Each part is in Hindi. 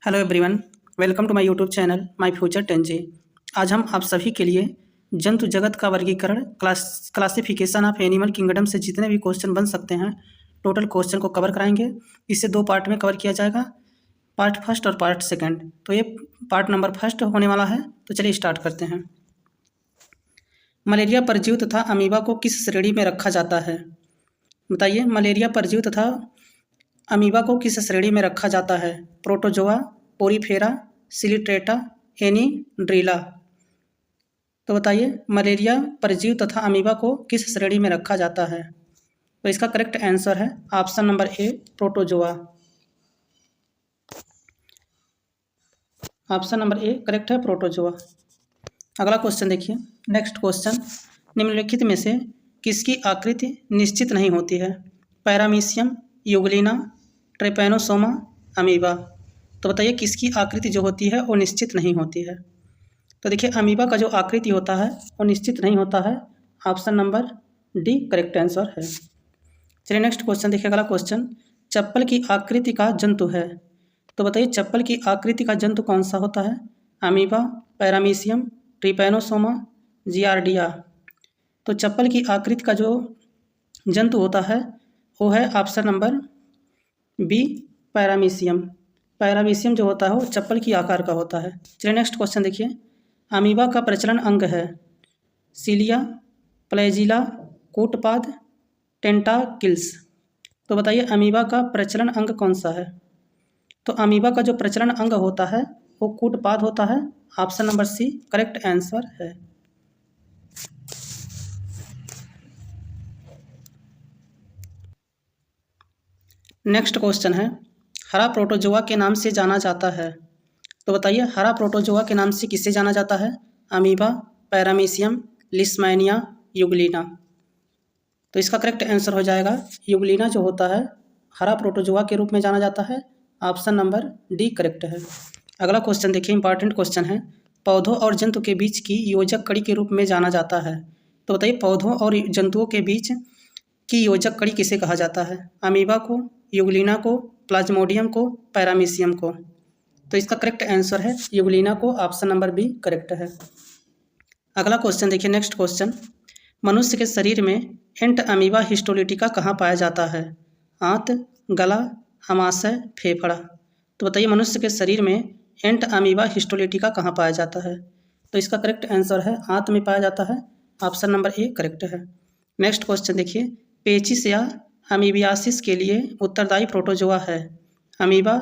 Hello everyone, welcome to my YouTube channel my future 10J। आज हम आप सभी के लिए जंतु जगत का वर्गीकरण क्लासिफिकेशन ऑफ एनिमल किंगडम से जितने भी क्वेश्चन बन सकते हैं टोटल क्वेश्चन को कवर कराएंगे। इसे दो पार्ट में कवर किया जाएगा, पार्ट फर्स्ट और पार्ट सेकंड। तो ये पार्ट नंबर फर्स्ट होने वाला है। तो चलिए स्टार्ट करते हैं। मलेरिया परजीवी तथा अमीबा को किस श्रेणी में रखा जाता है? बताइए, मलेरिया परजीवी तथा अमीबा को किस श्रेणी में रखा जाता है? प्रोटोजोआ, पोरीफेरा, सिलिट्रेटा, एनीड्रिला। तो बताइए, मलेरिया परजीवी तथा अमीबा को किस श्रेणी में रखा जाता है? तो इसका करेक्ट आंसर है option number A, protozoa. Option number A correct है, प्रोटोजोआ। अगला क्वेश्चन देखिए। नेक्स्ट क्वेश्चन, निम्नलिखित में से किसकी आकृति निश्चित नहीं होती है? Paramecium, euglena, trypanosoma, amoeba. तो बताइए, किसकी आकृति जो होती है वो निश्चित नहीं होती है? तो देखिए, अमीबा का जो आकृति होता है वो निश्चित नहीं होता है। Option number D correct answer है। चलिए नेक्स्ट क्वेश्चन देखिए। अगला क्वेश्चन, चप्पल की आकृति का जंतु है। तो बताइए, चप्पल की आकृति का जंतु कौन सा होता है? Amoeba, paramecium, Trypanosoma, giardia. तो चप्पल की आकृति का जो जंतु होता है वो है option number B, paramecium. Paramecium जो होता है वो चप्पल की आकार का होता है। चलिए नेक्स्ट क्वेश्चन देखिए। अमीबा का प्रचलन अंग है सीलिया, फ्लैजिला, कूटपाद, टेंटाकिल्स। तो बताइए, अमीबा का प्रचलन अंग कौन सा है? तो अमीबा का जो प्रचलन अंग होता है वो कूटपाद होता है। Option number C correct answer है। नेक्स्ट क्वेश्चन है, हरा प्रोटोजोआ के नाम से जाना जाता है। तो बताइए, हरा प्रोटोजोआ के नाम से किससे जाना जाता है? Amoeba, paramecium, leishmania, euglena. तो इसका करेक्ट आंसर हो जाएगा यूग्लिना जो होता है हरा प्रोटोजोआ के रूप में जाना जाता है। ऑप्शन नंबर डी करेक्ट है। अगला क्वेश्चन देखिए, इंपॉर्टेंट क्वेश्चन है। पौधों और जंतु के बीच की योजक कड़ी के रूप में जाना जाता है। तो बताइए, पौधों और जंतुओं के बीच की योजक कड़ी किसे कहा जाता है? अमीबा को, यूग्लिना को, प्लाज्मोडियम को, पैरामीशियम को। तो इसका करेक्ट आंसर है यूग्लिना को। ऑप्शन नंबर बी करेक्ट है। अगला क्वेश्चन देखिए। नेक्स्ट क्वेश्चन, मनुष्य के शरीर में एंट अमीबा हिस्टोलिटिका कहाँ पाया जाता है? आंत, गला, अमाशय, फेफड़ा। तो बताइए, मनुष्य के शरीर में एंट अमीबा हिस्टोलिटिका कहाँ पाया जाता है? तो इसका करेक्ट आंसर है आंत में पाया जाता है। ऑप्शन नंबर ए करेक्ट है। नेक्स्ट क्वेश्चन देखिए, पेचिस या अमीबियासिस के लिए उत्तरदायी प्रोटोजोआ है? अमीबा,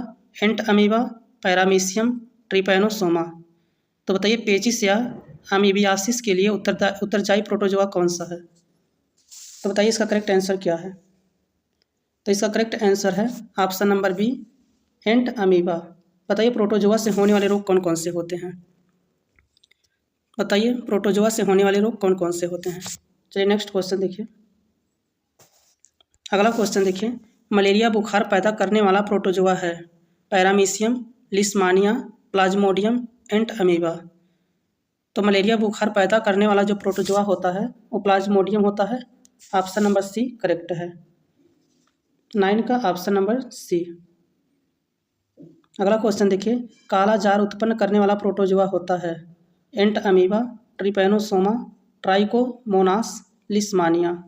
एंट अमीबा, पैरामीशियम, ट्रिपैनोसोमा। तो बताइए, पेचिस या अमीबियासिस के लिए उत्तरदायी प्रोटोजोआ कौन सा है? तो बताइए, इसका करेक्ट आंसर क्या है? तो इसका करेक्ट आंसर है ऑप्शन नंबर बी, एंट अमीबा। बताइए, प्रोटोजोआ से होने वाले रोग कौन कौन से होते हैं? बताइए, प्रोटोजोआ से होने वाले रोग कौन कौन से होते हैं? चलिए नेक्स्ट क्वेश्चन देखिए। अगला क्वेश्चन देखिए, मलेरिया बुखार पैदा करने वाला प्रोटोजोआ है? पैरामीशियम, लिस्मानिया, प्लाज्मोडियम, एंट अमीबा। तो मलेरिया बुखार पैदा करने वाला जो प्रोटोजोआ होता है वो प्लाज्मोडियम होता है। ऑप्शन नंबर सी करेक्ट है। 9 का ऑप्शन नंबर सी। अगला क्वेश्चन देखिए, काला जार उत्पन्न करने वाला प्रोटोजोआ होता है? एंट अमीबा, ट्रिपैनोसोमा, ट्राइकोमोनास, लिस्मानिया।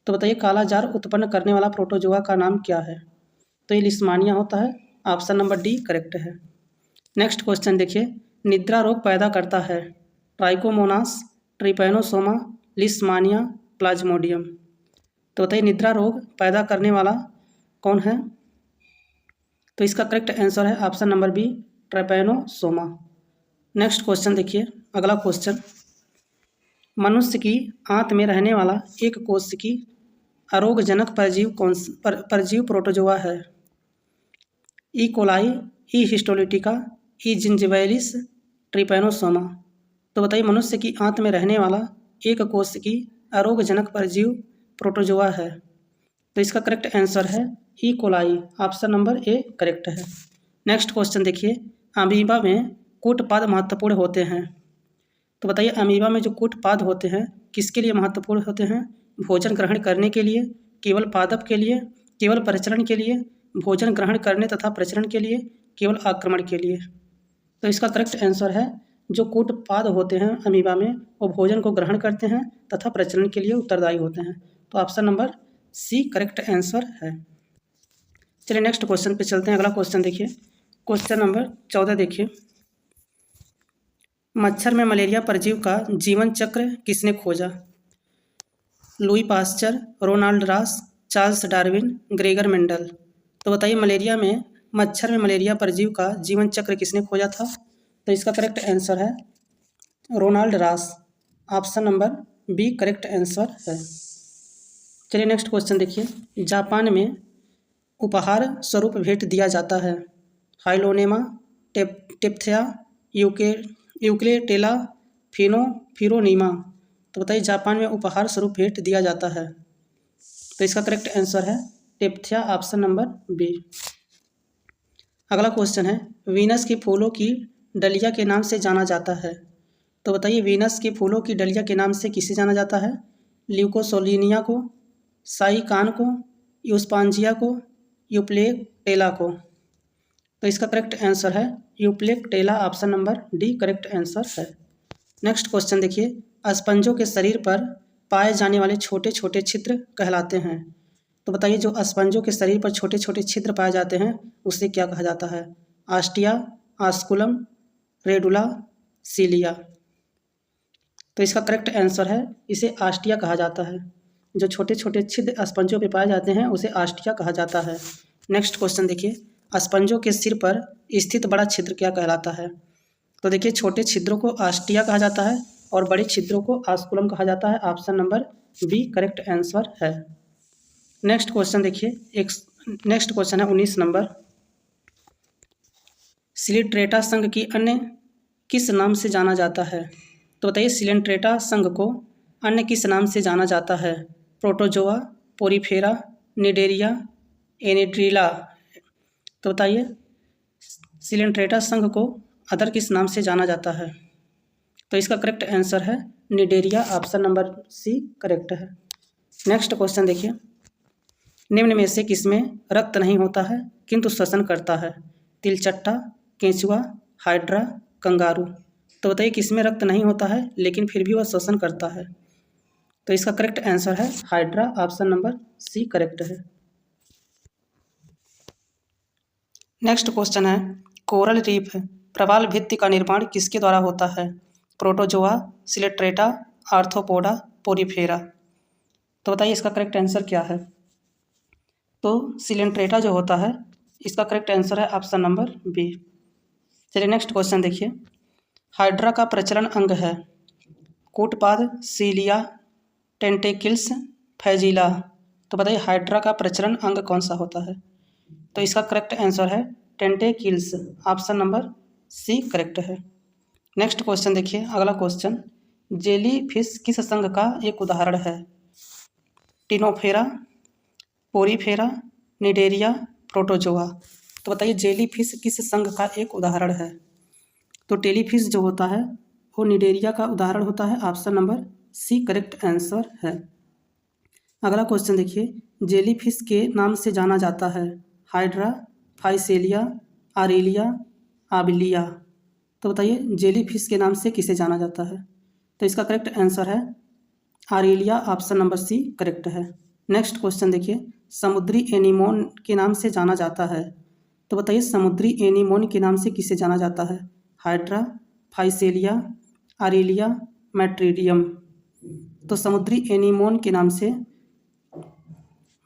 तो बताइए, काला जार उत्पन्न करने वाला प्रोटोजोआ का नाम क्या है? तो ये लिस्मानिया होता है। ऑप्शन नंबर डी करेक्ट है। नेक्स्ट क्वेश्चन देखिए, निद्रा रोग पैदा करता है? Trichomonas, Trypanosoma, Leishmania, Plasmodium. तो बताइए, निद्रा रोग पैदा करने वाला कौन है? तो इसका करेक्ट आंसर है option number B, trypanosoma. Next question देखिए। अगला क्वेश्चन, मनुष्य की आंत में रहने वाला एक कोश की अरोगजनक परजीव प्रोटोजोआ है? ई कोलाई, ई हिस्टोलिटिका, ई जिंजिबैलिस, ट्रिपैनोसोमा। तो बताइए, मनुष्य की आंत में रहने वाला एक कोश की अरोगजनक परजीव प्रोटोजोआ है? तो इसका करेक्ट आंसर है E coli. Option number A correct है। नेक्स्ट क्वेश्चन देखिए, अमीबा में कूटपाद महत्वपूर्ण होते हैं? तो बताइए, अमीबा में जो कूटपाद होते हैं किसके लिए महत्वपूर्ण होते हैं? भोजन ग्रहण करने के लिए, केवल पादप के लिए, केवल प्रचलन के लिए, भोजन ग्रहण करने तथा प्रचलन के लिए, केवल आक्रमण के लिए। तो इसका करेक्ट आंसर है जो कूटपाद होते हैं अमीबा में वो भोजन को ग्रहण करते हैं तथा प्रजनन के लिए उत्तरदायी होते हैं। तो option number C correct answer है। चलिए नेक्स्ट क्वेश्चन पे चलते हैं। अगला क्वेश्चन देखिए, क्वेश्चन नंबर 14 देखिए, मच्छर में मलेरिया परजीवी का जीवन चक्र किसने खोजा? Louis Pasteur, Ronald Ross, Charles Darwin, Gregor Mendel. तो बताइए मच्छर में मलेरिया परजीवी का जीवन चक्र किसने खोजा था? तो इसका करेक्ट आंसर है Ronald Ross. Option number B correct answer है। चलिए नेक्स्ट क्वेश्चन देखिए, जापान में उपहार स्वरूप भेंट दिया जाता है हाइलोनेमा, टेप्थेया, यूक्लेटेला, फिरोनीमा। तो बताइए जापान में उपहार स्वरूप भेंट दिया जाता है। तो इसका करेक्ट आंसर है टेप्थेया। Option number B. अगला क्वेश्चन है, वीनस के फूलों की डलिया के नाम से जाना जाता है। तो बताइए वीनस के फूलों की डलिया के नाम से किसे जाना जाता है? ल्यूकोसोलिनिया को, साइकान को, यूस्पांजिया को, यूप्लेक्टेला को। तो इसका करेक्ट आंसर है Euplectella. Option number D correct answer है। नेक्स्ट क्वेश्चन देखिए, अस्पंजों के शरीर पर पाए जाने वाले छोटे छोटे छिद्र कहलाते हैं। तो बताइए जो अस्पंजों के शरीर पर छोटे छोटे छिद्र पाए जाते हैं उसे क्या कहा जाता है? आस्टिया, आस्कुलम, रेडुला, सीलिया। तो इसका करेक्ट आंसर है इसे आस्टिया कहा जाता है। जो छोटे छोटे छिद्र अस्पंजों पे पाए जाते हैं उसे आस्टिया कहा जाता है। नेक्स्ट क्वेश्चन देखिए, अस्पंजों के सिर पर स्थित बड़ा छिद्र क्या कहलाता है? तो देखिए छोटे छिद्रों को आस्टिया कहा जाता है और बड़े छिद्रों को आस्कुलम कहा जाता है। Option number B correct answer है। नेक्स्ट क्वेश्चन देखिए, नेक्स्ट क्वेश्चन है 19 नंबर, सिलिट्रेटा संघ की अन्य किस नाम से जाना जाता है? तो बताइए सिलिट्रेटा संघ को अन्य किस नाम से जाना जाता है? प्रोटोजोआ, पोरीफेरा, निडेरिया, एनिड्रिला। तो बताइए सिलिट्रेटा संघ को अदर किस नाम से जाना जाता है? तो इसका करेक्ट आंसर है cnidaria. Option number C correct है। नेक्स्ट क्वेश्चन देखिए, निम्न में से किसमें रक्त नहीं होता है किंतु श्वसन करता है? तिलचट्टा, केंचुआ, हाइड्रा, कंगारू। तो बताइए किसमें रक्त नहीं होता है लेकिन फिर भी वह श्वसन करता है? तो इसका करेक्ट आंसर है hydra. Option number C correct है। नेक्स्ट क्वेश्चन है, कोरल रीफ प्रवाल भित्ति का निर्माण किसके द्वारा होता है? Protozoa, coelenterata, arthropoda, porifera. तो बताइए इसका करेक्ट आंसर क्या है? तो सिलिट्रेटा जो होता है इसका करेक्ट आंसर है ऑप्शन नंबर बी। चलिए नेक्स्ट क्वेश्चन देखिए, हाइड्रा का प्रचलन अंग है कूटपाद, सीलिया, टेंटेकिल्स, फैजिला। तो बताइए हाइड्रा का प्रचलन अंग कौन सा होता है? तो इसका करेक्ट आंसर है टेंटेकिल्स। ऑप्शन नंबर सी करेक्ट है। नेक्स्ट क्वेश्चन देखिए, अगला क्वेश्चन, जेली फिश किस संघ का एक उदाहरण है? टिनोफेरा, पोरीफेरा, निडेरिया, प्रोटोजोआ। तो बताइए जेली फिश किस संघ का एक उदाहरण है? तो टेलीफिश जो होता है वो निडेरिया का उदाहरण होता है। Option number C correct answer है। अगला क्वेश्चन देखिए, जेलीफिश के नाम से जाना जाता है हाइड्रा, फाइसेलिया, आरेलिया, आबिलिया। तो बताइए जेलीफिश के नाम से किसे जाना जाता है? तो इसका करेक्ट आंसर है आरेलिया। ऑप्शन नंबर सी करेक्ट है। नेक्स्ट क्वेश्चन देखिए, समुद्री एनीमोन के नाम से जाना जाता है। तो बताइए समुद्री एनीमोन के नाम से किसे जाना जाता है? Hydra, physalia, aurelia, metridium. तो समुद्री एनीमोन के नाम से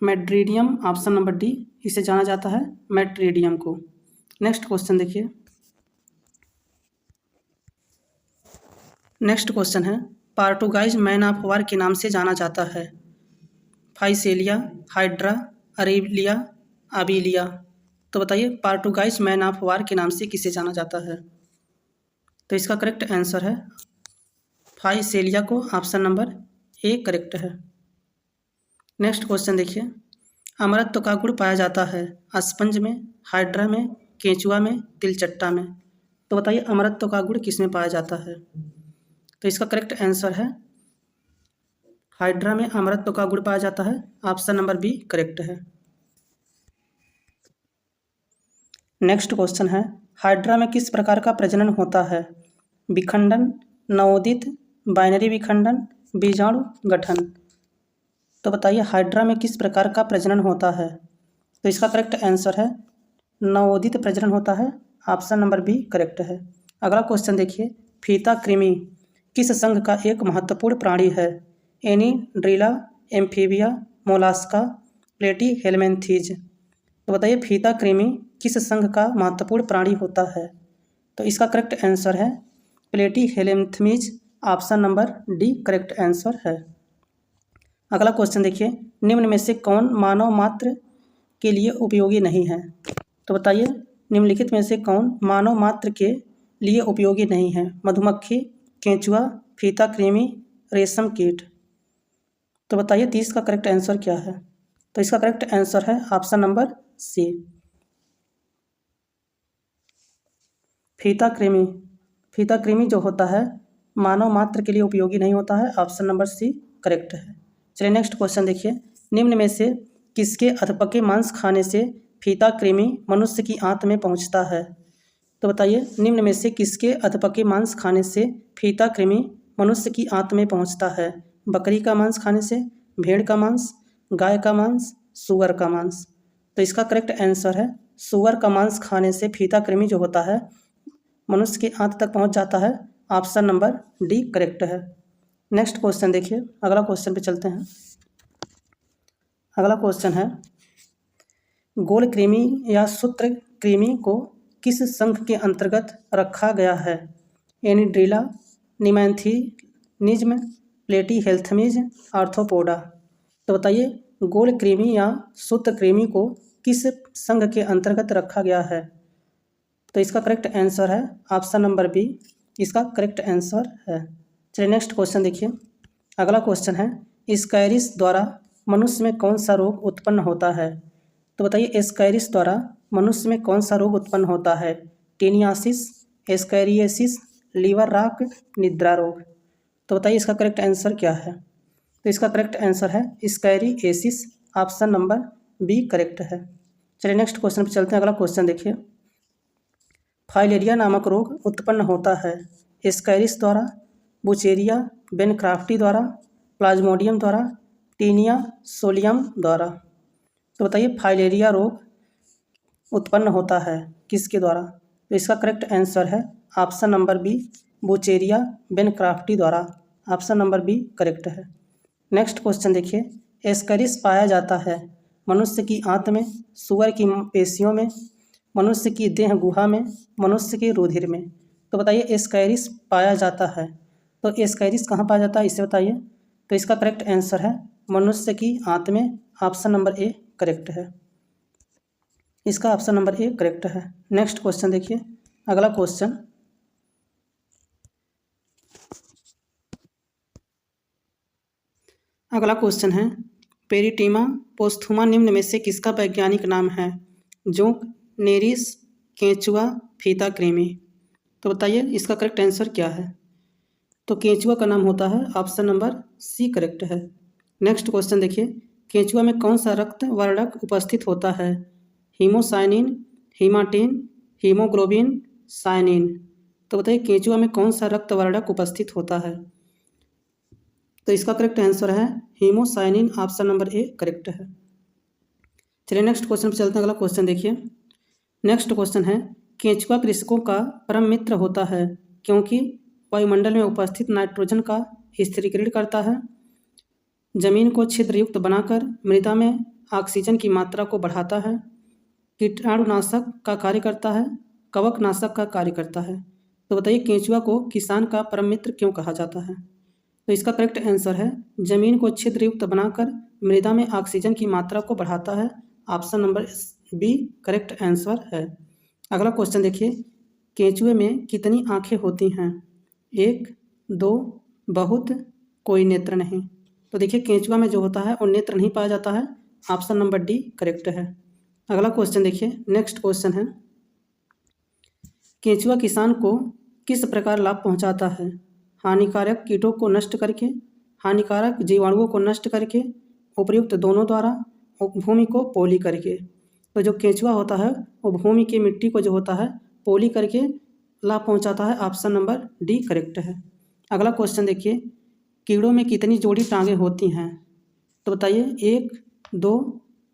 मैट्रीडियम, ऑप्शन नंबर डी, इसे जाना जाता है मैट्रीडियम को। नेक्स्ट क्वेश्चन देखिए, नेक्स्ट क्वेश्चन है, पार्टुगाइज मैन ऑफ वार के नाम से जाना जाता है फाइसेलिया, हाइड्रा, अरेलिया, आबिलिया। तो बताइए पार्टुगाइज मैन ऑफ वार के नाम से किसे जाना जाता है? तो इसका करेक्ट आंसर है फाइसेलिया को। ऑप्शन नंबर ए करेक्ट है। नेक्स्ट क्वेश्चन देखिए, अमरत्व का गुण पाया जाता है अस्पंज में, हाइड्रा में, केंचुआ में, तिलचट्टा में। तो बताइए अमरत्व का गुण किस में पाया जाता है? तो इसका करेक्ट आंसर है हाइड्रा में अमरत्व का गुण पाया जाता है। ऑप्शन नंबर बी करेक्ट है। नेक्स्ट क्वेश्चन है, हाइड्रा में किस प्रकार का प्रजनन होता है? विखंडन, नवोदित, बाइनरी विखंडन, बीजाणु गठन। तो बताइए हाइड्रा में किस प्रकार का प्रजनन होता है? तो इसका करेक्ट आंसर है नवोदित प्रजनन होता है। ऑप्शन नंबर बी करेक्ट है। अगला क्वेश्चन देखिए, फीता कृमि किस संघ का एक महत्वपूर्ण प्राणी है? एनीड्रिला, एम्फीबिया, मोलास्का, प्लेटीहेल्मिन्थीज। तो बताइए फीता कृमि किस संघ का महत्वपूर्ण प्राणी होता है? तो इसका करेक्ट आंसर है Platyhelminthes. Option number D correct answer है। अगला क्वेश्चन देखिए, निम्न में से कौन मानव मात्र के लिए उपयोगी नहीं है? तो बताइए निम्नलिखित में से कौन मानव मात्र के लिए उपयोगी नहीं है? मधुमक्खी, केंचुआ, फीता कृमि, रेशम कीट। तो बताइए 30 का करेक्ट आंसर क्या है? तो इसका करेक्ट आंसर है ऑप्शन नंबर सी, फीता कृमि। फीता कृमि जो होता है मानव मात्र के लिए उपयोगी नहीं होता है। ऑप्शन नंबर सी करेक्ट है। चलिए नेक्स्ट क्वेश्चन देखिए, निम्न में से किसके अधपके मांस खाने से फीता कृमि मनुष्य की आंत में पहुंचता है? तो बताइए निम्न में से किसके अधपके मांस खाने से फीता कृमि मनुष्य की आंत में पहुंचता है? बकरी का मांस खाने से, भेड़ का मांस, गाय का मांस, सुअर का मांस। तो इसका करेक्ट आंसर है सुअर का मांस खाने से फीता कृमि जो होता है मनुष्य की आंत तक पहुंच जाता है। ऑप्शन नंबर डी करेक्ट है। नेक्स्ट क्वेश्चन देखिए, अगला क्वेश्चन पे चलते हैं। अगला क्वेश्चन है, गोल कृमि या सूत्र कृमि को किस संघ के अंतर्गत रखा गया है? एनीड्रिला, निमैंथीनिज्म, प्लेटीहेल्मिन्थीज, आर्थ्रोपोडा। तो बताइए गोल कृमि या सूत्र कृमि को किस संघ के अंतर्गत रखा गया है? तो इसका करेक्ट आंसर है ऑप्शन नंबर बी, इसका करेक्ट आंसर है। चलिए नेक्स्ट क्वेश्चन देखिए, अगला क्वेश्चन है, एस्कैरिस द्वारा मनुष्य में कौन सा रोग उत्पन्न होता है? तो बताइए एस्कैरिस द्वारा मनुष्य में कौन सा रोग उत्पन्न होता है? टीनियासिस, एस्कैरिएसिस, लीवर रॉट, निद्रा रोग। तो बताइए इसका करेक्ट आंसर क्या है? तो इसका करेक्ट आंसर है एस्कैरिएसिस। ऑप्शन नंबर बी करेक्ट है। चलिए नेक्स्ट क्वेश्चन पर चलते हैं। अगला क्वेश्चन देखिए, फाइलेरिया नामक रोग उत्पन्न होता है एस्कैरिस द्वारा, बुचेरिया बेनक्राफ्टी द्वारा, प्लाज्मोडियम द्वारा, टीनिया सोलियम द्वारा। तो बताइए फाइलेरिया रोग उत्पन्न होता है किसके द्वारा? तो इसका करेक्ट आंसर है ऑप्शन नंबर बी, बुचेरिया बेनक्राफ्टी द्वारा। ऑप्शन नंबर बी करेक्ट है। नेक्स्ट क्वेश्चन देखिए, एस्कैरिस पाया जाता है मनुष्य की आंत में, सुअर की पेशियों में, मनुष्य की देह गुहा में, मनुष्य के रुधिर में। तो बताइए एस्कैरिस पाया जाता है, तो एस्कैरिस कहाँ पाया जाता है इसे बताइए। तो इसका करेक्ट आंसर है मनुष्य की आंत में। ऑप्शन नंबर ए करेक्ट है, इसका ऑप्शन नंबर ए करेक्ट है। नेक्स्ट क्वेश्चन देखिए, अगला क्वेश्चन, अगला क्वेश्चन है, पेरिटीमा पोस्थुमा निम्न में से किसका वैज्ञानिक नाम है? जोंक, नेरिस, केंचुआ, फीता कृमि। तो बताइए इसका करेक्ट आंसर क्या है? तो केंचुआ का नाम होता है। ऑप्शन नंबर सी करेक्ट है। नेक्स्ट क्वेश्चन देखिए, केंचुआ में कौन सा रक्त वर्णक उपस्थित होता है? Haemocyanin, haematin, haemoglobin, cyanin. तो बताइए केंचुआ में कौन सा रक्त वर्णक उपस्थित होता है? तो इसका करेक्ट आंसर है haemocyanin. Option number A correct है। चलिए नेक्स्ट क्वेश्चन पर चलते हैं। अगला क्वेश्चन देखिए, नेक्स्ट क्वेश्चन है, केंचुआ कृषकों का परम मित्र होता है क्योंकि वायुमंडल में उपस्थित नाइट्रोजन का स्थिरीकरण करता है, जमीन को छिद्रयुक्त बनाकर मृदा में ऑक्सीजन की मात्रा को बढ़ाता है, कीटाणुनाशक का कार्य करता है, कवकनाशक का कार्य करता है। तो बताइए केंचुआ को किसान का परम मित्र क्यों कहा जाता है? तो इसका करेक्ट आंसर है जमीन को छिद्रयुक्त बनाकर मृदा में ऑक्सीजन की मात्रा को बढ़ाता है। Option number B correct answer है। अगला क्वेश्चन देखिए, केंचुए में कितनी आंखें होती हैं? 1, 2, बहुत, कोई नेत्र नहीं। तो देखिए केंचुआ में जो होता है वो नेत्र नहीं पाया जाता है। ऑप्शन नंबर डी करेक्ट है। अगला क्वेश्चन देखिए, नेक्स्ट क्वेश्चन है, केंचुआ किसान को किस प्रकार लाभ पहुंचाता है? हानिकारक कीटों को नष्ट करके, हानिकारक जीवाणुओं को नष्ट करके, उपर्युक्त दोनों द्वारा, भूमि को पोली करके। तो जो केंचुआ होता है वो भूमि की मिट्टी को जो होता है पोली करके लाभ पहुंचाता है। ऑप्शन नंबर डी करेक्ट है। अगला क्वेश्चन देखिए, कीड़ों में कितनी जोड़ी टांगें होती हैं? तो बताइए 1, 2,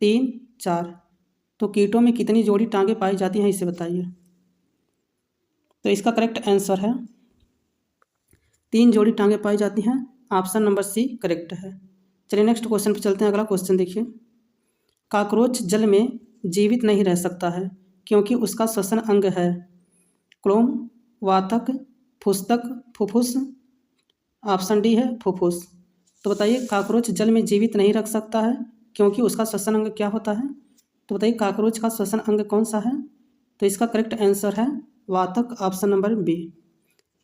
3, 4। तो कीटों में कितनी जोड़ी टांगें पाई जाती हैं, इसे बताइए। तो इसका करेक्ट आंसर है 3 जोड़ी टांगें पाई जाती हैं। ऑप्शन नंबर सी करेक्ट है। चलिए नेक्स्ट क्वेश्चन पर चलते हैं। अगला क्वेश्चन देखिए, कॉकरोच जल में जीवित नहीं रह सकता है क्योंकि उसका श्वसन अंग है क्लोम, वातक, फुस्तक, फुफ्फुस। ऑप्शन डी है फुफ्फुस। तो बताइए कॉकरोच जल में जीवित नहीं रख सकता है क्योंकि उसका श्वसन अंग क्या होता है? तो बताइए कॉकरोच का श्वसन अंग कौन सा है? तो इसका करेक्ट आंसर है वातक। Option number B.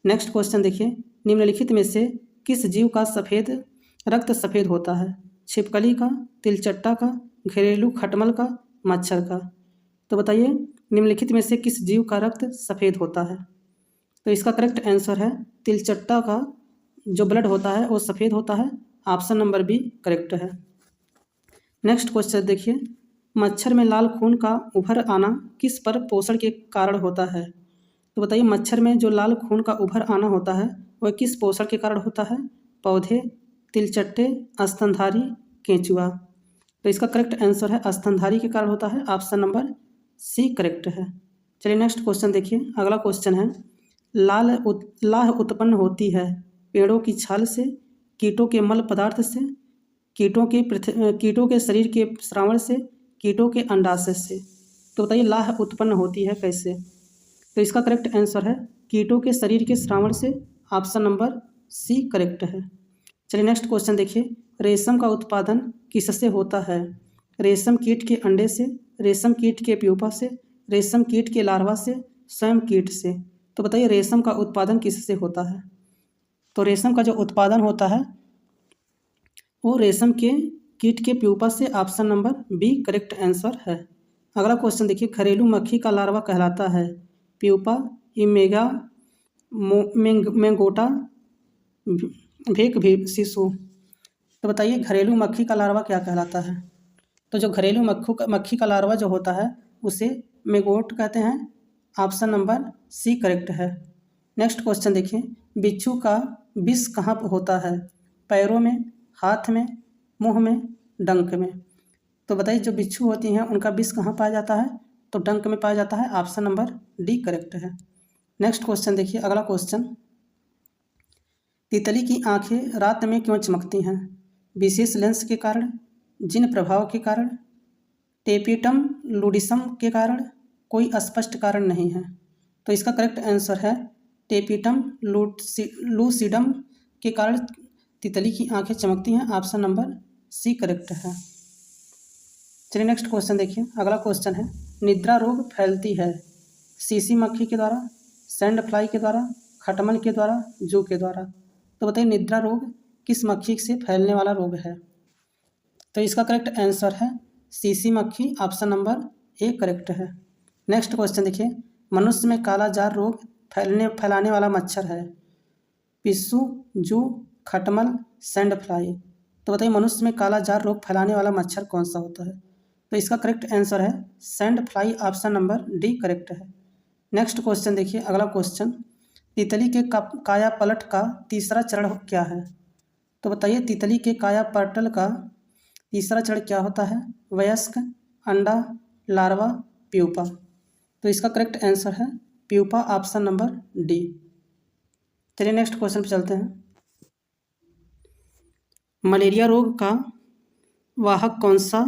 Next question देखिए, निम्नलिखित में से किस जीव का सफ़ेद रक्त सफ़ेद होता है? छिपकली का, तिलचट्टा का, घरेलू खटमल का, मच्छर का। तो बताइए निम्नलिखित में से किस जीव का रक्त सफ़ेद होता है? तो इसका करेक्ट आंसर है तिलचट्टा का जो ब्लड होता है वो सफ़ेद होता है। ऑप्शन नंबर बी करेक्ट है। नेक्स्ट क्वेश्चन देखिए, मच्छर में लाल खून का उभर आना किस पर पोषण के कारण होता है? तो बताइए मच्छर में जो लाल खून का उभर आना होता है वह किस पोषण के कारण होता है? पौधे, तिलचट्टे, स्तनधारी, केंचुआ। तो इसका करेक्ट आंसर है स्तनधारी के कारण होता है। ऑप्शन नंबर सी करेक्ट है। चलिए नेक्स्ट क्वेश्चन देखिए। अगला क्वेश्चन है, लाह उत्पन्न होती है पेड़ों की छाल से, कीटों के मल पदार्थ से, कीटों के शरीर के श्रावण से, कीटों के अंडाशय से। तो बताइए लाह उत्पन्न होती है कैसे? तो इसका करेक्ट आंसर है कीटों के शरीर के श्रावण से। ऑप्शन नंबर सी करेक्ट है। चलिए नेक्स्ट क्वेश्चन देखिए, रेशम का उत्पादन किससे होता है? रेशम कीट के अंडे से, रेशम कीट के प्यूपा से, रेशम कीट के लार्वा से, स्वयं कीट से। तो बताइए रेशम का उत्पादन किससे होता है? तो रेशम का जो उत्पादन होता है वो रेशम के कीट के प्यूपा से। Option number B correct answer है। अगला क्वेश्चन देखिए, घरेलू मक्खी का लार्वा कहलाता है प्यूपा, इमेगा, मैंगोटा, भेक भी शिशु। तो बताइए घरेलू मक्खी का लार्वा क्या कहलाता है? तो जो घरेलू मक्खी का लार्वा जो होता है उसे मेगोट कहते हैं। ऑप्शन नंबर सी करेक्ट है। नेक्स्ट क्वेश्चन देखिए, बिच्छू का विष कहाँ पर होता है? पैरों में, हाथ में, मुंह में, डंक में। तो बताइए जो बिच्छू होती हैं उनका विष कहाँ पाया जाता है? तो डंक में पाया जाता है। ऑप्शन नंबर डी करेक्ट है। नेक्स्ट क्वेश्चन देखिए। अगला क्वेश्चन, तितली की आंखें रात में क्यों चमकती हैं? विशेष लेंस के कारण, जिन प्रभाव के कारण, टेपिटम लूडिसम के कारण, कोई स्पष्ट कारण नहीं है। तो इसका करेक्ट आंसर है टेपिटम लूसिडम के कारण तितली की आंखें चमकती हैं। ऑप्शन नंबर सी करेक्ट है। चलिए नेक्स्ट क्वेश्चन देखिए। अगला क्वेश्चन है, निद्रा रोग फैलती है सीसी मक्खी के द्वारा, सैंड फ्लाई के द्वारा, खटमल के द्वारा, जू के द्वारा। तो बताइए निद्रा रोग किस मक्खी से फैलने वाला रोग है? तो इसका करेक्ट आंसर है सीसी मक्खी। ऑप्शन नंबर ए करेक्ट है। नेक्स्ट क्वेश्चन देखिए, मनुष्य में काला जार रोग फैलाने वाला मच्छर है पिस्सू, जू, खटमल, सैंड फ्लाई। तो बताइए मनुष्य में काला जार रोग फैलाने वाला मच्छर कौन सा होता है? तो इसका करेक्ट आंसर है sand fly. Option number D correct है। नेक्स्ट क्वेश्चन देखिए। अगला क्वेश्चन, तितली के काया पलट का तीसरा चरण क्या है? तो बताइए तितली के काया पलट का तीसरा चरण क्या होता है? वयस्क, अंडा, लार्वा, प्यूपा। तो इसका करेक्ट आंसर है प्यूपा। Option number D. चलिए नेक्स्ट क्वेश्चन पर चलते हैं। मलेरिया रोग का वाहक कौन सा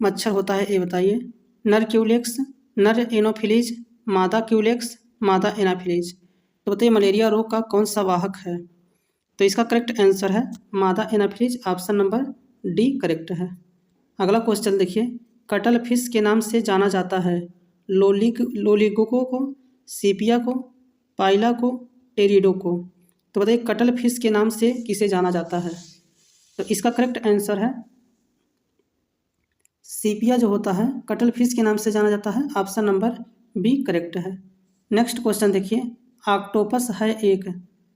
मच्छर होता है ये बताइए। नर क्यूलेक्स, नर एनोफिलीज, मादा क्यूलेक्स, मादा एनाफिलीज। तो बताइए मलेरिया रोग का कौन सा वाहक है? तो इसका करेक्ट आंसर है मादा Anopheles. Option number D correct है। अगला क्वेश्चन देखिए, कटल फिश के नाम से जाना जाता है लोलिगोको को, सीपिया को, पाइला को, टेरिडो को। तो बताइए कटल फिश के नाम से किसे जाना जाता है? तो इसका करेक्ट आंसर है सीपिया जो होता है कटल फिश के नाम से जाना जाता है। ऑप्शन नंबर बी करेक्ट है। नेक्स्ट क्वेश्चन देखिए, ऑक्टोपस है एक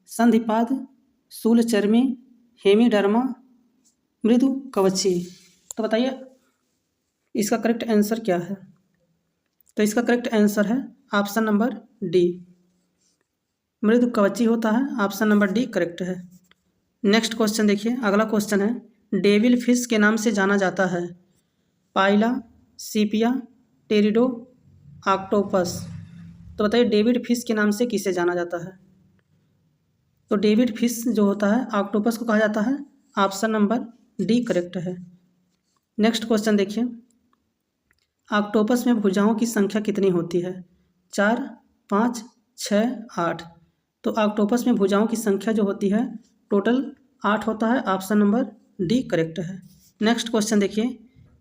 संधिपाद, शूलचर्मी, हेमीडर्मा, मृदु कवची। तो बताइए इसका करेक्ट आंसर क्या है? तो इसका करेक्ट आंसर है ऑप्शन नंबर डी, मृदु कवची होता है। ऑप्शन नंबर डी करेक्ट है। नेक्स्ट क्वेश्चन देखिए, अगला क्वेश्चन है डेविल फिश के नाम से जाना जाता है पाइला, सीपिया, टेरिडो, ऑक्टोपस। तो बताइए डेविड फिश के नाम से किसे जाना जाता है? तो डेविड फिश जो होता है ऑक्टोपस को कहा जाता है। ऑप्शन नंबर डी करेक्ट है। नेक्स्ट क्वेश्चन देखिए, ऑक्टोपस में भुजाओं की संख्या कितनी होती है? 4, 5, 6, 8। तो ऑक्टोपस में भुजाओं की संख्या जो होती है टोटल 8 होता है। ऑप्शन नंबर डी करेक्ट है। नेक्स्ट क्वेश्चन देखिए,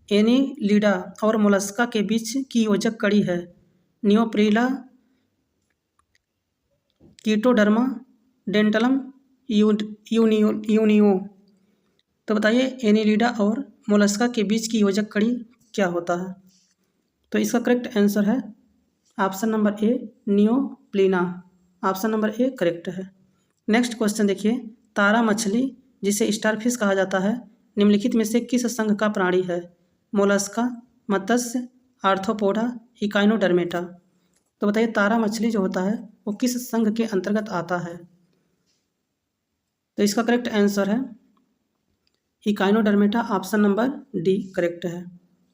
एनीलिडा और मोलस्का के बीच की योजक कड़ी है नियोप्रिला, कीटोडर्मा, डेंटलम, यूनियो। तो बताइए एनीलिडा और मोलस्का के बीच की योजक कड़ी क्या होता है? तो इसका करेक्ट आंसर है option number A neopilina. Option number A correct है। नेक्स्ट क्वेश्चन देखिए, तारा मछली जिसे स्टारफिश कहा जाता है निम्नलिखित में से किस संघ का प्राणी है? मोलस्का, मत्स्य, आर्थ्रोपोडा, इकाइनोडर्मेटा। तो बताइए तारा मछली जो होता है वो किस संघ के अंतर्गत आता है? तो इसका करेक्ट आंसर है Echinodermata. Option number D correct है।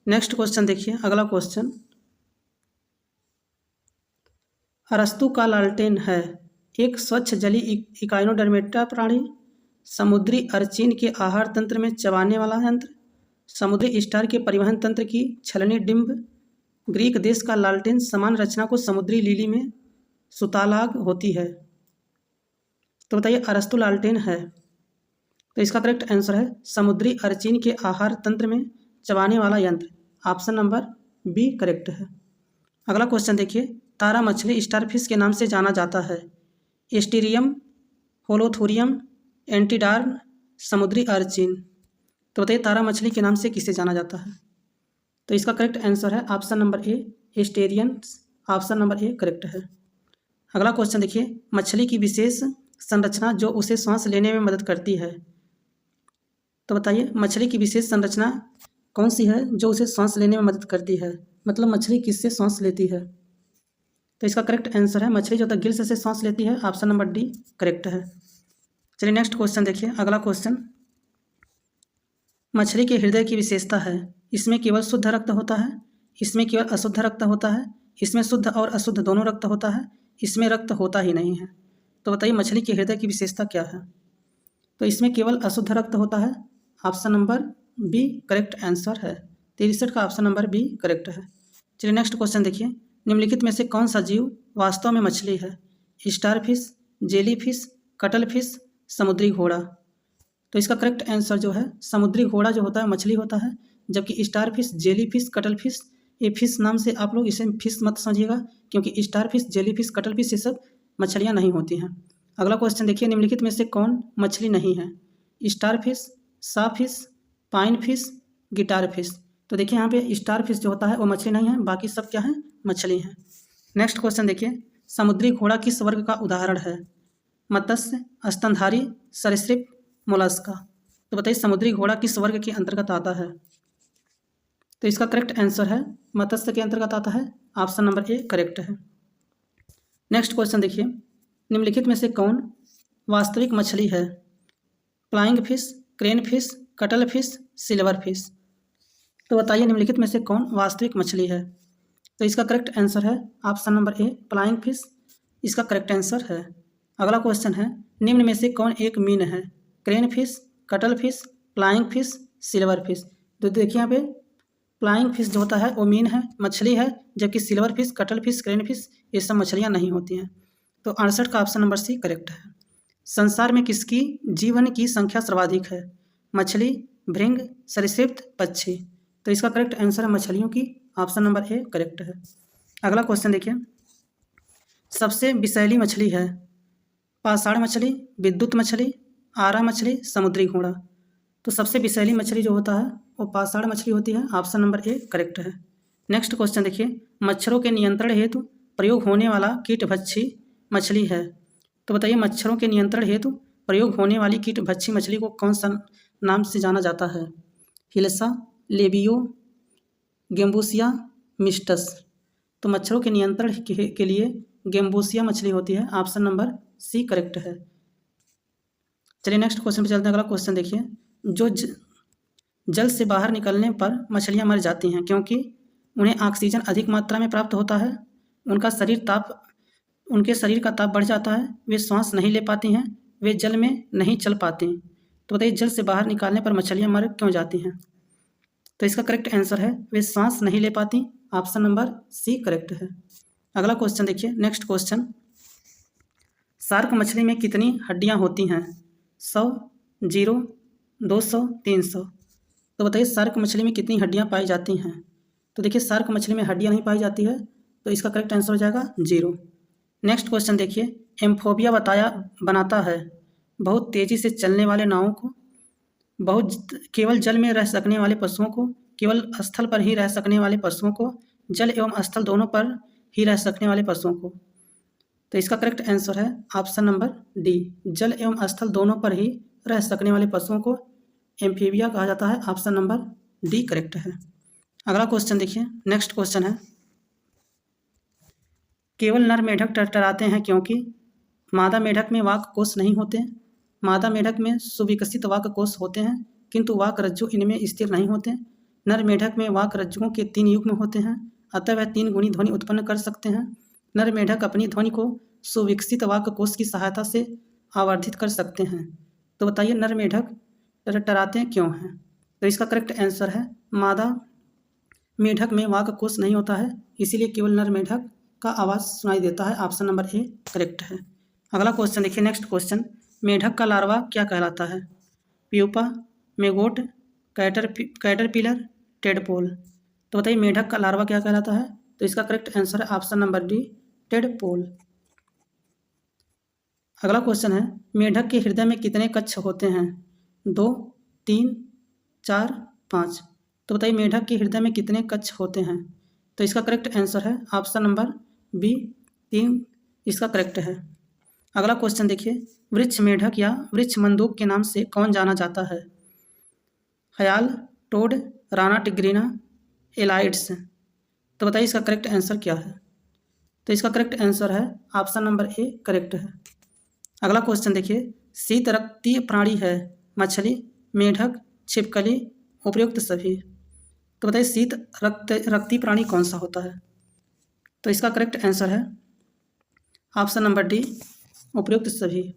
नेक्स्ट क्वेश्चन देखिए, अगला क्वेश्चन, अरस्तु का लालटेन है एक स्वच्छ जली इकाइनोडर्मेटा प्राणी, समुद्री अर्चिन के आहार तंत्र में चबाने वाला यंत्र, समुद्री स्टार के परिवहन तंत्र की छलनी डिंब, ग्रीक देश का लालटेन समान रचना को समुद्री लिली में सुतालाग होती है। तो बताइए अरस्तु लालटेन है। तो इसका करेक्ट आंसर है समुद्री अर्चिन के आहार तंत्र में चबाने वाला यंत्र। ऑप्शन नंबर बी करेक्ट है। अगला क्वेश्चन देखिए, तारा मछली स्टारफिश के नाम से जाना जाता है एस्टीरियम, होलोथोरियम, एंटीडार्न, समुद्री अर्चिन। तो बताइए तारा मछली के नाम से किसे जाना जाता है? तो इसका करेक्ट आंसर है option number A asterians. Option number A correct है। अगला क्वेश्चन देखिए, मछली की विशेष संरचना जो उसे सांस लेने में मदद करती है। तो बताइए मछली की विशेष संरचना कौन सी है जो उसे सांस लेने में मदद करती है? मतलब मछली किससे सांस लेती है? तो इसका करेक्ट आंसर है मछली जो तक गिल्स से सांस लेती है। ऑप्शन नंबर डी करेक्ट है। चलिए नेक्स्ट क्वेश्चन देखिए, अगला क्वेश्चन, मछली के हृदय की विशेषता है इसमें केवल शुद्ध रक्त होता है, इसमें केवल अशुद्ध रक्त होता है, इसमें शुद्ध और अशुद्ध दोनों रक्त होता है, इसमें रक्त होता ही नहीं है। तो बताइए मछली के हृदय की विशेषता क्या है? तो इसमें केवल अशुद्ध रक्त होता है। Option number B correct answer है। 63 का ऑप्शन नंबर बी करेक्ट है। चलिए नेक्स्ट क्वेश्चन देखिए, निम्नलिखित में से कौन सा जीव वास्तव में मछली है? स्टारफिश, जेलीफिश, कटलफिश, समुद्री घोड़ा। तो इसका करेक्ट आंसर जो है समुद्री घोड़ा जो होता है मछली होता है, जबकि स्टारफिश, जेलीफिश, कटलफिश ये फिश नाम से आप लोग इसे फिश मत समझिएगा, क्योंकि स्टारफिश, जेलीफिश, कटलफिश ये सब मछलियाँ नहीं होती हैं। अगला क्वेश्चन देखिए, निम्नलिखित में से कौन मछली नहीं है? Starfish, sawfish, pine fish, guitar fish. तो देखिए यहाँ पे स्टारफिश जो होता है वो मछली नहीं है, बाकी सब क्या है? मछली हैं। नेक्स्ट क्वेश्चन देखिए, समुद्री घोड़ा किस वर्ग का उदाहरण है? मत्स्य, स्तनधारी, सरीसृप, मोलस्का। तो बताइए समुद्री घोड़ा किस वर्ग के अंतर्गत आता है? तो इसका करेक्ट आंसर है मत्स्य के अंतर्गत आता है। ऑप्शन नंबर ए करेक्ट है। नेक्स्ट क्वेश्चन देखिए, निम्नलिखित में से कौन वास्तविक मछली है? Flying fish, crane fish, cuttle fish, silver fish. तो बताइए निम्नलिखित में से कौन वास्तविक मछली है? तो इसका करेक्ट आंसर है ऑप्शन नंबर ए फ्लाइंग फिश, इसका करेक्ट आंसर है। अगला क्वेश्चन है, निम्न में से कौन एक मीन है? Crane fish, cuttle fish, flying fish, silver fish. तो देखिए यहाँ पे फ्लाइंग फिश जो होता है वो मीन है, मछली है, जबकि silver fish, cuttle fish, crane fish ये सब मछलियाँ नहीं होती हैं। तो 68 का ऑप्शन नंबर सी करेक्ट है। संसार में किसकी जीवन की संख्या सर्वाधिक है? मछली, भृंग, सरीसृप, पक्षी। तो इसका करेक्ट आंसर है मछलियों की। ऑप्शन नंबर ए करेक्ट है। अगला क्वेश्चन देखिए, सबसे विषैली मछली है? पाषाण मछली, विद्युत मछली, आरा मछली, समुद्री घोड़ा। तो सबसे विषैली मछली जो होता है वो पाषाण मछली होती है। ऑप्शन नंबर ए करेक्ट है। नेक्स्ट क्वेश्चन देखिए, मच्छरों के नियंत्रण हेतु प्रयोग होने वाला कीटभक्षी मछली है। तो बताइए मच्छरों के नियंत्रण हेतु प्रयोग होने वाली कीटभक्षी मछली को कौन सा नाम से जाना जाता है? हिल्सा, लेबियो, गेम्बूसिया, मिस्टस। तो मच्छरों के नियंत्रण के लिए गेम्बूसिया मछली होती है। ऑप्शन नंबर सी करेक्ट है। चलिए नेक्स्ट क्वेश्चन पे चलते हैं। अगला क्वेश्चन देखिए, जो जल से बाहर निकलने पर मछलियां मर जाती हैं क्योंकि उन्हें ऑक्सीजन अधिक मात्रा में प्राप्त होता है, उनके शरीर का ताप बढ़ जाता है, वे श्वास नहीं ले पाती हैं, वे जल में नहीं चल पाती। तो बताइए जल से बाहर निकालने पर मछलियां मर क्यों जाती हैं? तो इसका करेक्ट आंसर है वे श्वास नहीं ले पाती। ऑप्शन नंबर सी करेक्ट है। अगला क्वेश्चन देखिए, नेक्स्ट क्वेश्चन, शार्क मछली में कितनी हड्डियां होती हैं? 100, 0, 200, 300। तो बताइए शार्क मछली में कितनी हड्डियां पाई जाती हैं? तो देखिए शार्क मछली में हड्डियां नहीं पाई जाती है, तो इसका करेक्ट आंसर हो जाएगा 0। नेक्स्ट क्वेश्चन देखिए, एम्फोबिया बनाता है बहुत तेज़ी से चलने वाले नावों को, केवल जल में रह सकने वाले पशुओं को, केवल स्थल पर ही रह सकने वाले पशुओं को, जल एवं स्थल दोनों पर ही रह सकने वाले पशुओं को। तो इसका करेक्ट आंसर है ऑप्शन नंबर डी, जल एवं स्थल दोनों पर ही रह सकने वाले पशुओं को एम्फीबिया कहा जाता है। ऑप्शन नंबर डी करेक्ट है। अगला क्वेश्चन देखिए, नेक्स्ट क्वेश्चन है, केवल नर मेढक टरटराते हैं क्योंकि मादा मेढक में वाक कोष नहीं होते। मादा मेढक में सुविकसित वाक कोष होते हैं किंतु वाक रज्जु इनमें स्थिर नहीं होते। नर मेढक में वाक रज्जुओं के 3 युग्म होते हैं, अतः वह 3 गुणी ध्वनि उत्पन्न कर सकते हैं। नर मेढक अपनी ध्वनि को सुविकसित वाक कोष की सहायता से आवर्धित कर सकते हैं। तो बताइए नर मेढक टरटराते क्यों हैं? तो इसका करेक्ट आंसर है मादा मेढक में वाक कोष नहीं होता है, इसीलिए केवल नर मेढक का आवाज़ सुनाई देता है। ऑप्शन नंबर ए करेक्ट है। अगला क्वेश्चन देखिए, नेक्स्ट क्वेश्चन, मेढक का लार्वा क्या कहलाता है? Pupa, maggot, caterpillar, tadpole. तो बताइए मेढक का लार्वा क्या कहलाता है? तो इसका करेक्ट आंसर है ऑप्शन नंबर डी, टेडपोल। अगला क्वेश्चन है, मेढक के हृदय में कितने कक्ष होते हैं? 2, 3, 4, 5। तो बताइए मेढक के हृदय में कितने कक्ष होते हैं? तो इसका करेक्ट आंसर है ऑप्शन नंबर बी, 3 इसका करेक्ट है। अगला क्वेश्चन देखिए, वृक्ष मेढक या वृक्ष मंदूक के नाम से कौन जाना जाता है? हयाल, टोड, राना टिग्रीना, एलाइड्स। तो बताइए इसका करेक्ट आंसर क्या है? तो इसका करेक्ट आंसर है ऑप्शन नंबर ए करेक्ट है। अगला क्वेश्चन देखिए, शीत रक्तीय प्राणी है मछली, मेढक, छिपकली, उपर्युक्त सभी। तो बताइए शीत रक्तीय प्राणी कौन सा होता है? तो इसका करेक्ट आंसर है ऑप्शन नंबर डी, उपर्युक्त सभी।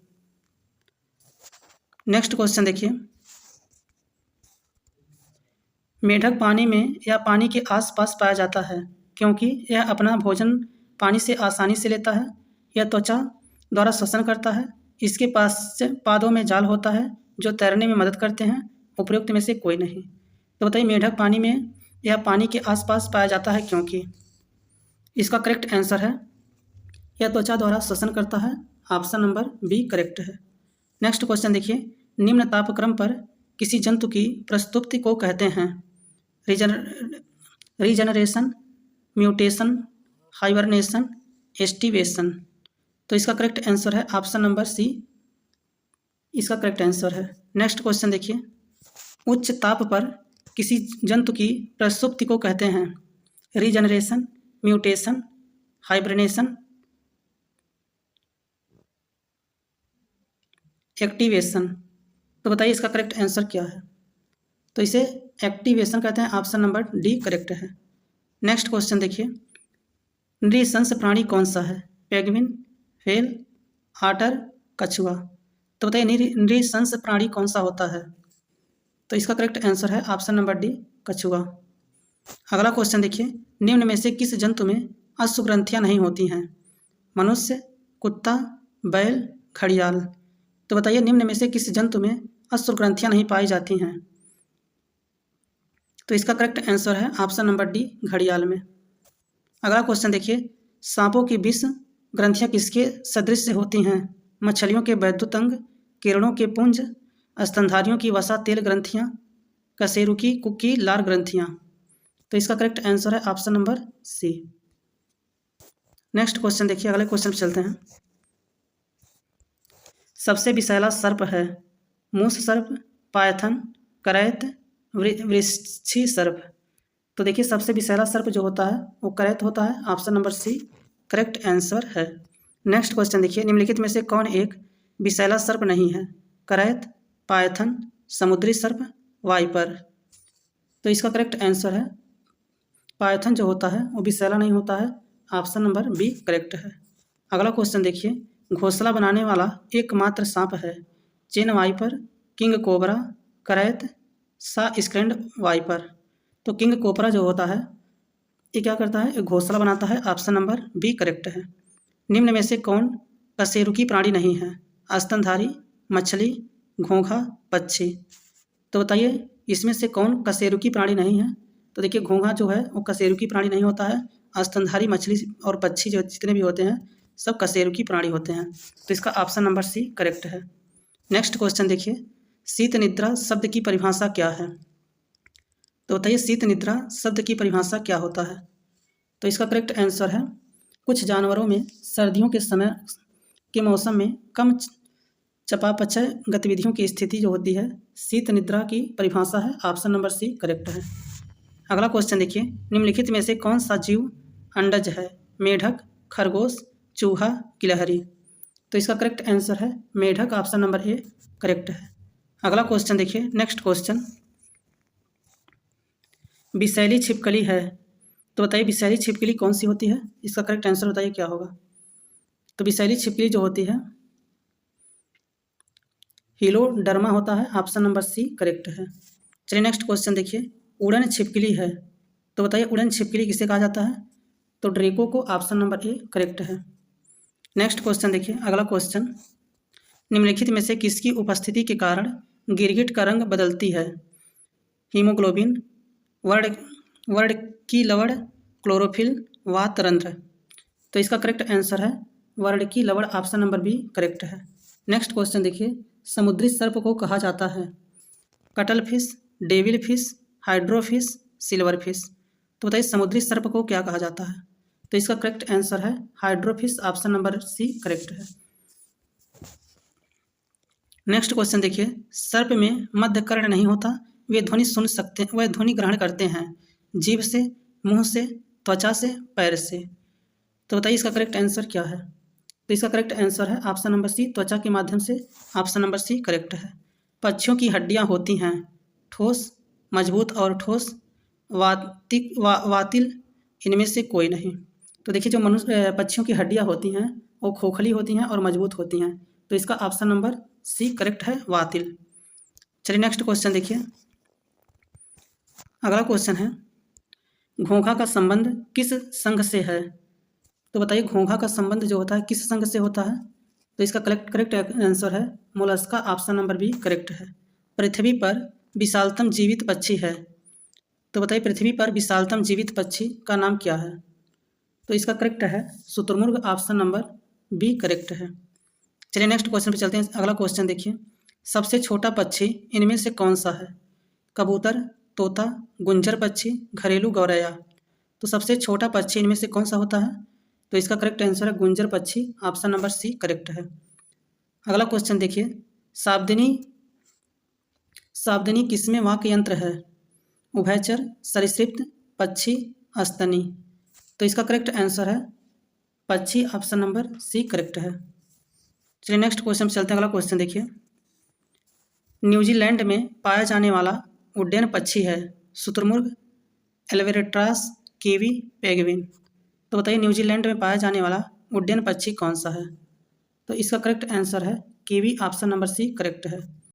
नेक्स्ट क्वेश्चन देखिए, मेढक पानी में या पानी के आसपास पाया जाता है क्योंकि यह अपना भोजन पानी से आसानी से लेता है, यह त्वचा द्वारा श्वसन करता है, इसके पास पादों में जाल होता है जो तैरने में मदद करते हैं, उपर्युक्त में से कोई नहीं। तो बताइए मेढक पानी में या पानी के आसपास पाया जाता है क्योंकि, इसका करेक्ट आंसर है यह त्वचा द्वारा श्वसन करता है। ऑप्शन नंबर बी करेक्ट है। नेक्स्ट क्वेश्चन देखिए, निम्न तापक्रम पर किसी जंतु की प्रस्तुति को कहते हैं? Regeneration, mutation, hibernation, aestivation. तो इसका करेक्ट आंसर है ऑप्शन नंबर सी, इसका करेक्ट आंसर है। नेक्स्ट क्वेश्चन देखिए, उच्च ताप पर किसी जंतु की प्रसुप्ति को कहते हैं? Regeneration, mutation, hibernation, activation. तो बताइए इसका करेक्ट आंसर क्या है? तो इसे एक्टिवेशन कहते हैं। ऑप्शन नंबर डी करेक्ट है। नेक्स्ट क्वेश्चन देखिए, नृशंस प्राणी कौन सा है? पेंगुइन, व्हेल, ऑटर, कछुआ। तो बताइए नृशंस प्राणी कौन सा होता है? तो इसका करेक्ट आंसर है ऑप्शन नंबर डी, कछुआ। अगला क्वेश्चन देखिए, निम्न में से किस जंतु में अश्वग्रंथियां नहीं होती हैं? मनुष्य, कुत्ता, बैल, घड़ियाल। तो बताइए निम्न में से किस जंतु में अश्वग्रंथियां नहीं पाई जाती हैं? तो इसका करेक्ट आंसर है ऑप्शन नंबर डी, घड़ियाल में। अगला क्वेश्चन देखिए, सांपों की विष ग्रंथियां किसके सदृश होती हैं? मछलियों के वैद्युतंग, किरणों के पुंज, स्तनधारियों की वसा तेल ग्रंथियां, कशेरुकी की लार ग्रंथियां। तो इसका करेक्ट आंसर है option number C. Next question देखिए, अगले क्वेश्चन पर चलते हैं। सबसे विषैला सर्प है? मूस सर्प, पायथन, करैत, वृक्षी सर्प। तो देखिए सबसे विषैला सर्प जो होता है वो करैत होता है। Option number C correct answer है। नेक्स्ट क्वेश्चन देखिए, निम्नलिखित में से कौन एक विषैला सर्प नहीं है? करैत, पायथन, समुद्री सर्प, वाइपर। तो इसका करेक्ट आंसर है पायथन जो होता है वो विषैला नहीं होता है। ऑप्शन नंबर बी करेक्ट है। अगला क्वेश्चन देखिए, घोंसला बनाने वाला एकमात्र सांप है? चेन वाइपर, किंग कोबरा, करैत, सा स्क्रैंड वाइपर। तो किंग कोबरा जो होता है ये क्या करता है? एक घोंसला बनाता है। ऑप्शन नंबर बी करेक्ट है। निम्न में से कौन कशेरुकी प्राणी नहीं है? स्तनधारी, मछली, घोंघा, पक्षी। तो बताइए इसमें से कौन कशेरुकी प्राणी नहीं है? तो देखिए घोंघा जो है वो कशेरुकी प्राणी नहीं होता है। स्तनधारी मछली और पक्षी जो जितने भी होते हैं सब कशेरुकी प्राणी होते हैं। तो इसका ऑप्शन नंबर सी करेक्ट है। नेक्स्ट क्वेश्चन देखिए, शीत निद्रा शब्द की परिभाषा क्या है? तो बताइए शीत निद्रा शब्द की परिभाषा क्या होता है? तो इसका करेक्ट आंसर है कुछ जानवरों में सर्दियों के समय के मौसम में कम चयापचय गतिविधियों की स्थिति जो होती है शीत निद्रा की परिभाषा है। ऑप्शन नंबर सी करेक्ट है। अगला क्वेश्चन देखिए, निम्नलिखित में से कौन सा जीव अंडज है? मेढक, खरगोश, चूहा, गिलहरी। तो इसका करेक्ट आंसर है मेढक। ऑप्शन नंबर ए करेक्ट है। अगला क्वेश्चन देखिए, नेक्स्ट क्वेश्चन, विषैली छिपकली है तो बताइए विषैली छिपकली कौन सी होती है? इसका करेक्ट आंसर बताइए क्या होगा? तो विषैली छिपकली जो होती है हीलोडर्मा होता है। ऑप्शन नंबर सी करेक्ट है। चलिए नेक्स्ट क्वेश्चन देखिए, उड़न छिपकली है तो बताइए उड़न छिपकली किसे कहा जाता है? तो ड्रेको को। ऑप्शन नंबर ए करेक्ट है। नेक्स्ट क्वेश्चन देखिए, अगला क्वेश्चन, निम्नलिखित में से किसकी उपस्थिति के कारण गिरगिट का रंग बदलती है? हीमोग्लोबिन, वर्ड की लवण, क्लोरोफिल, वातरंध्र। तो इसका करेक्ट आंसर है वर्ड की लवण। ऑप्शन नंबर बी करेक्ट है। नेक्स्ट क्वेश्चन देखिए, समुद्री सर्प को कहा जाता है cuttle fish, devil fish, hydrophis, silver fish. तो बताइए समुद्री सर्प को क्या कहा जाता है? तो इसका करेक्ट आंसर है hydrophis. Option number C correct है। नेक्स्ट क्वेश्चन देखिए, सर्प में मध्य कर्ण नहीं होता, वे ध्वनि सुन सकते, वह ध्वनि ग्रहण करते हैं जीभ से, मुंह से, त्वचा से, पैर से। तो बताइए इसका करेक्ट आंसर क्या है? तो इसका करेक्ट आंसर है ऑप्शन नंबर सी त्वचा के माध्यम से। ऑप्शन नंबर सी करेक्ट है। पक्षियों की हड्डियां होती हैं ठोस, मजबूत और ठोस, वातिल, इनमें से कोई नहीं। तो देखिए जो मनुष्य पक्षियों की हड्डियां होती हैं वो खोखली होती हैं और मजबूत होती हैं। तो इसका ऑप्शन नंबर सी करेक्ट है, वातिल। चलिए नेक्स्ट क्वेश्चन देखिए, अगला क्वेश्चन है, घोंघा का संबंध किस संघ से है? तो बताइए घोंघा का संबंध जो होता है किस संघ से होता है? तो इसका करेक्ट आंसर है mollusca. Option number B correct है। पृथ्वी पर विशालतम जीवित पक्षी है तो बताइए पृथ्वी पर विशालतम जीवित पक्षी का नाम क्या है? तो इसका करेक्ट है शुतुरमुर्ग। ऑप्शन नंबर बी करेक्ट है। चलिए नेक्स्ट क्वेश्चन पे चलते हैं। अगला क्वेश्चन देखिए, सबसे छोटा पक्षी इनमें से कौन सा है? कबूतर, तोता, गुंजर पक्षी, घरेलू गौरैया। तो सबसे छोटा पक्षी इनमें से कौन सा होता है? तो इसका करेक्ट आंसर है गुंजर पक्षी। ऑप्शन नंबर सी करेक्ट है। अगला क्वेश्चन देखिए, सावधानी किसमें वाक्य यंत्र है? उभयचर, सरीसृप, पक्षी, स्तनी। तो इसका करेक्ट आंसर है पक्षी। ऑप्शन नंबर सी करेक्ट है। चलिए नेक्स्ट क्वेश्चन चलते हैं। अगला क्वेश्चन देखिए, न्यूजीलैंड में पाया जाने वाला उड्डयन पक्षी है शुतुरमुर्ग, एल्वेट्रास, कीवी, पेंगुइन। तो बताइए न्यूजीलैंड में पाया जाने वाला उड्डयन पक्षी कौन सा है? तो इसका करेक्ट आंसर है kiwi. Option number C correct है।